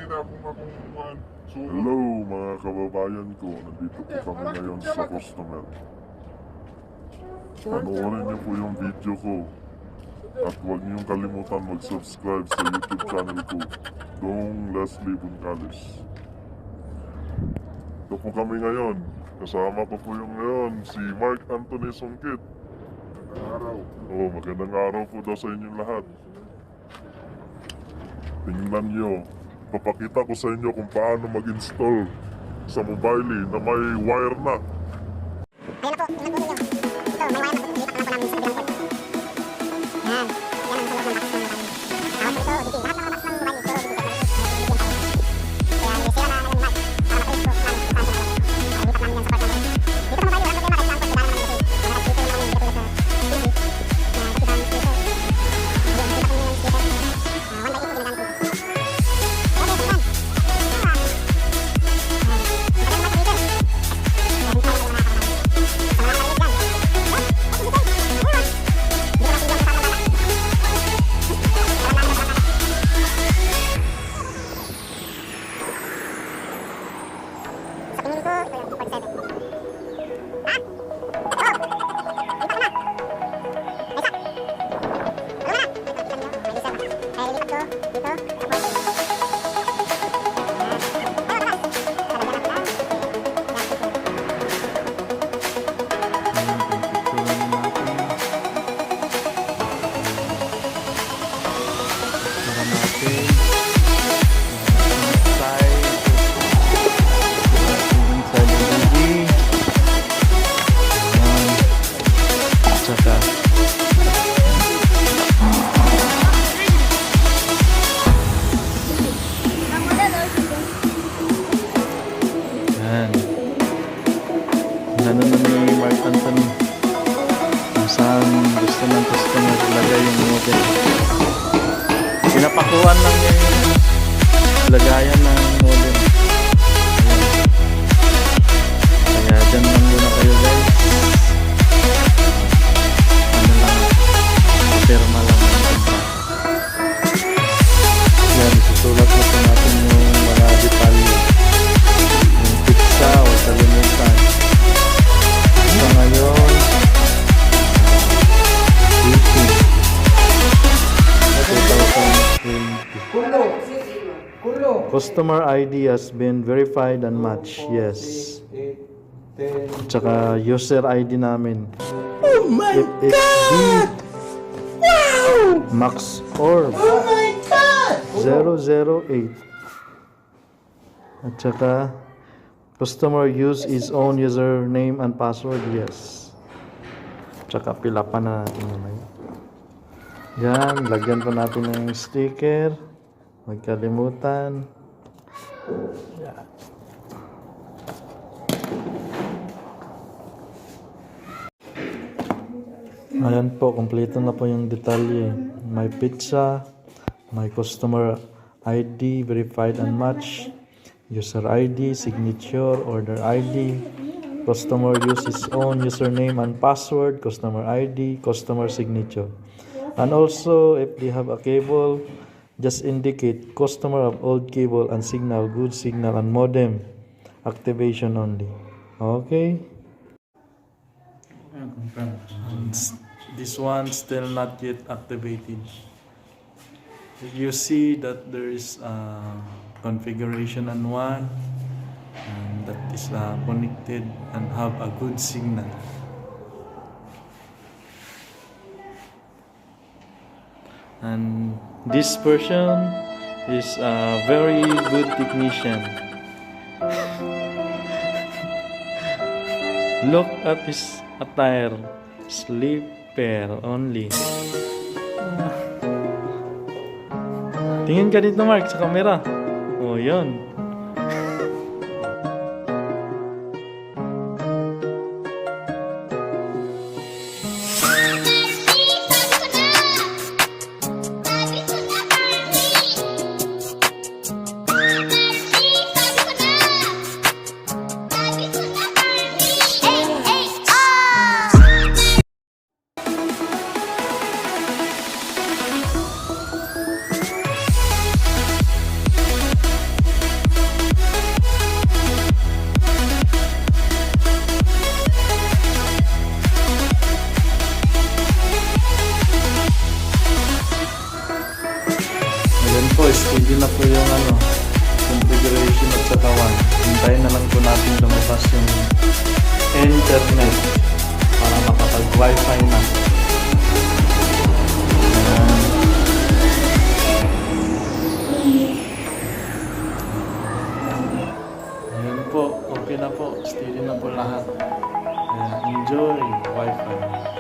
Hello mga kababayan ko, nandito po kami ngayon sa customer. Panoorin niyo po yung video ko at huwag niyong kalimutan mag-subscribe sa YouTube channel ko, Dong Leslie Buncales. Ito po kami ngayon. Kasama ko po yung ngayon si Mark Anthony Songkit. Magandang araw. Oo, magandang araw po daw sa inyong lahat. Tingnan nyo, papakita ko sa inyo kung paano mag-install sa mobile na may wire na. Ayan na po, tingnan po ninyo. Ito, may wire na po. Ilipat lang po namin sa kabilang port. Yan. Yan ang sa loob ng box ng mobile. Tapos ito, dito. Lahat ng box ng mobile, ito, dito. Kaya nisira na namin yung mic. Para makalis po namin kung saan siya nakalagay. Ilipat namin yan sa port namin. Dito sa mobile, walang problema kahit saan po. Kailangan naman ito. Kaya dito naman yung dito sa PC. Kaya dito namin dito. Ayun, ilipat namin yung speaker. 1 by 8 po ginagamit ko. Ano na ni Mark Anthony kung saan gusto ng customer ilagay yung model. Pinapakuan lang niya yung lagayan ng model. Kaya dyan lang muna kayo guys. Ano lang, pirma lang ang kontrata. Yan, isusulat na po natin yung mga detalye, yung pizza o kalimutan. So ngayon, customer ID has been verified and matched. Yes. Tsaka user ID namin. Oh my God! Wow! Max Orb. Oh my God! 008. At tsaka customer use his own username and password. Yes. Tsaka pila pa na natin naman. Yan, lagyan pa natin ng sticker. Huwag kalimutan. Yan. Ayan po, kompleto na po yung detalye. May pizza, may customer ID, verified and matched. User ID, signature, order ID, customer use his own username and password, customer ID, customer signature. And also, if they have a cable, just indicate customer of old cable and signal, good signal and modem activation only. Okay? And this one still not yet activated. You see that there is configuration on one and that is connected and have a good signal. And this person is a very good technician. Look at his attire, sleeper only. Tingin ka dito Mark sa camera. Oh, yun. steady na po yung configuration at saka one. Hintayin na lang po natin lumabas yung internet para makapag-wifi na. Ayan po, okay na po, steady na po lahat. Ayan, enjoy wifi.